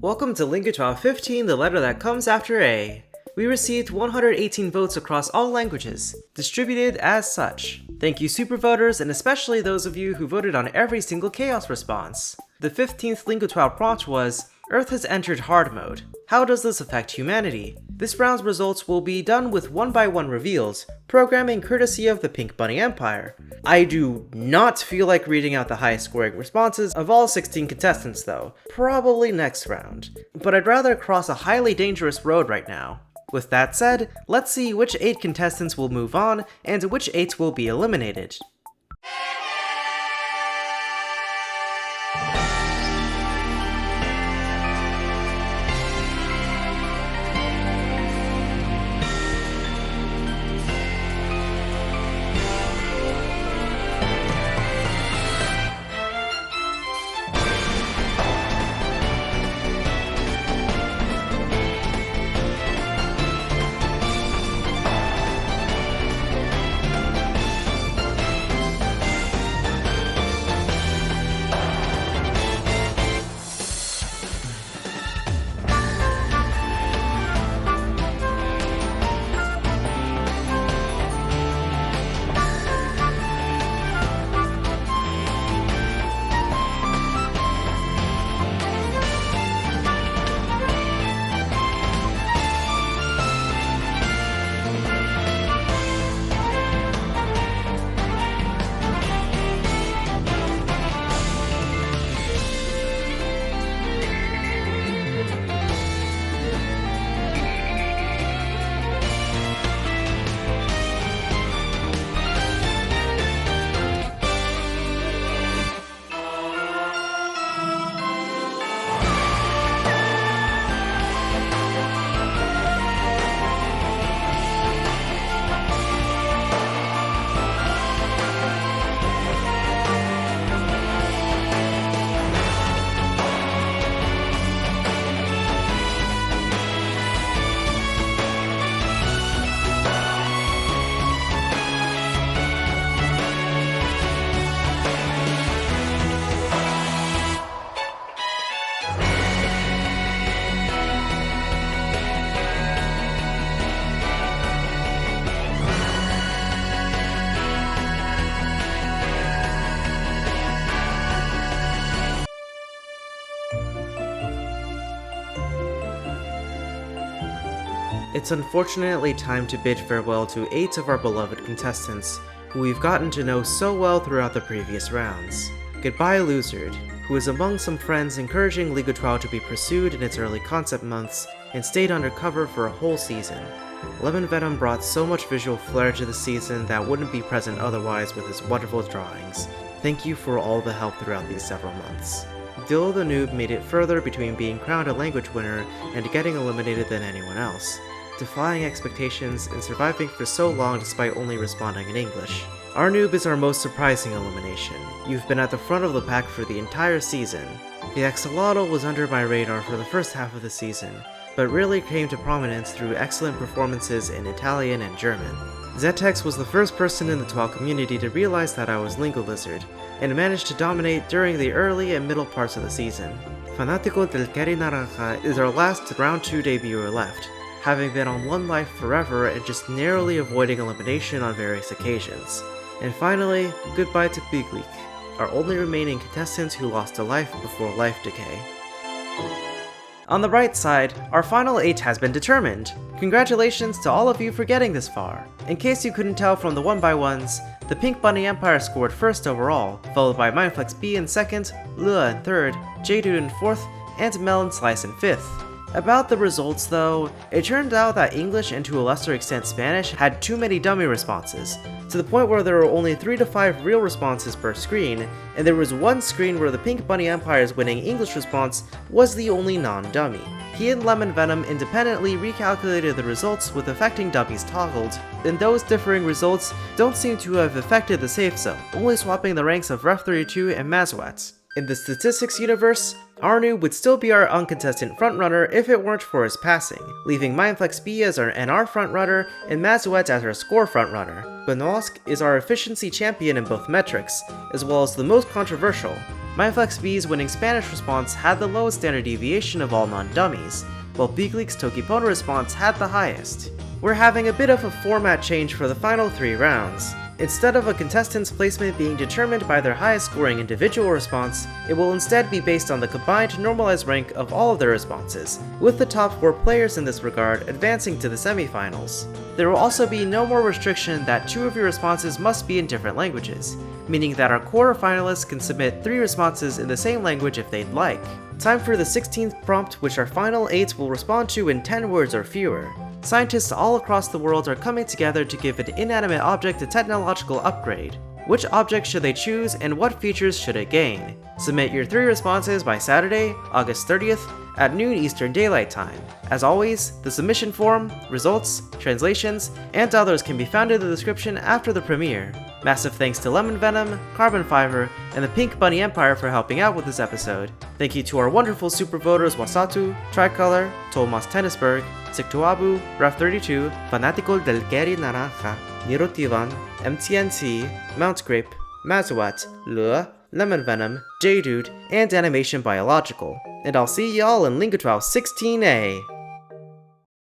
Welcome to LingoTWOW 15, the letter that comes after A. We received 118 votes across all languages, distributed as such. Thank you super voters, and especially those of you who voted on every single chaos response. The 15th LingoTWOW prompt was, Earth has entered hard mode. How does this affect humanity? This round's results will be done with one-by-one reveals, programming courtesy of the Pink Bunny Empire. I do not feel like reading out the highest scoring responses of all 16 contestants though, probably next round. But I'd rather cross a highly dangerous road right now. With that said, let's see which 8 contestants will move on and which 8 will be eliminated. It's unfortunately time to bid farewell to 8 of our beloved contestants, who we've gotten to know so well throughout the previous rounds. Goodbye Luzard, who is among some friends encouraging LingoTWOW to be pursued in its early concept months, and stayed undercover for a whole season. Lemon Venom brought so much visual flair to the season that wouldn't be present otherwise with his wonderful drawings. Thank you for all the help throughout these several months. Dillo the Noob made it further between being crowned a language winner and getting eliminated than anyone else, defying expectations and surviving for so long despite only responding in English. Our noob is our most surprising elimination. You've been at the front of the pack for the entire season. The axolotl was under my radar for the first half of the season, but really came to prominence through excellent performances in Italian and German. Zetex was the first person in the TWOW community to realize that I was Lingo Lizard, and managed to dominate during the early and middle parts of the season. Fanatico del Keri Naranja is our last round 2 debuter left, having been on one life forever and just narrowly avoiding elimination on various occasions. And finally, goodbye to Big Leak, our only remaining contestant who lost a life before life decay. On the right side, our final 8 has been determined. Congratulations to all of you for getting this far. In case you couldn't tell from the 1x1s, the Pink Bunny Empire scored first overall, followed by Mindflex B in second, Lua in third, J-Dude in fourth, and Melon Slice in fifth. About the results though, it turned out that English and to a lesser extent Spanish had too many dummy responses, to the point where there were only 3 to 5 real responses per screen, and there was one screen where the Pink Bunny Empire's winning English response was the only non-dummy. He and Lemon Venom independently recalculated the results with affecting dummies toggled, and those differing results don't seem to have affected the safe zone, only swapping the ranks of Ref32 and Mazwat. In the statistics universe, Arnu would still be our uncontested frontrunner if it weren't for his passing, leaving Mindflex B as our NR frontrunner and Mazwat as our score frontrunner. Benosk is our efficiency champion in both metrics, as well as the most controversial. MyFlexB's winning Spanish response had the lowest standard deviation of all non-dummies, while BigLeak's Tokipono response had the highest. We're having a bit of a format change for the final 3 rounds. Instead of a contestant's placement being determined by their highest scoring individual response, it will instead be based on the combined normalized rank of all of their responses, with the top 4 players in this regard advancing to the semifinals. There will also be no more restriction that 2 of your responses must be in different languages, meaning that our quarter finalists can submit 3 responses in the same language if they'd like. Time for the 16th prompt, which our final 8 will respond to in 10 words or fewer. Scientists all across the world are coming together to give an inanimate object a technological upgrade. Which object should they choose and what features should it gain? Submit your 3 responses by Saturday, August 30th at noon Eastern Daylight Time. As always, the submission form, results, translations, and others can be found in the description after the premiere. Massive thanks to Lemon Venom, Carbon Fiver, and the Pink Bunny Empire for helping out with this episode. Thank you to our wonderful super voters Wasatu, Tricolor, Tomas Tennisberg, LingoTWOW, Raf32, Fanatico del Gary Naranja, Nirotivan, MTNT, Mount Grape, Mazuat, Lua, Lemon Venom, J-Dude, and Animation Biological. And I'll see y'all in LingoTWOW 16A!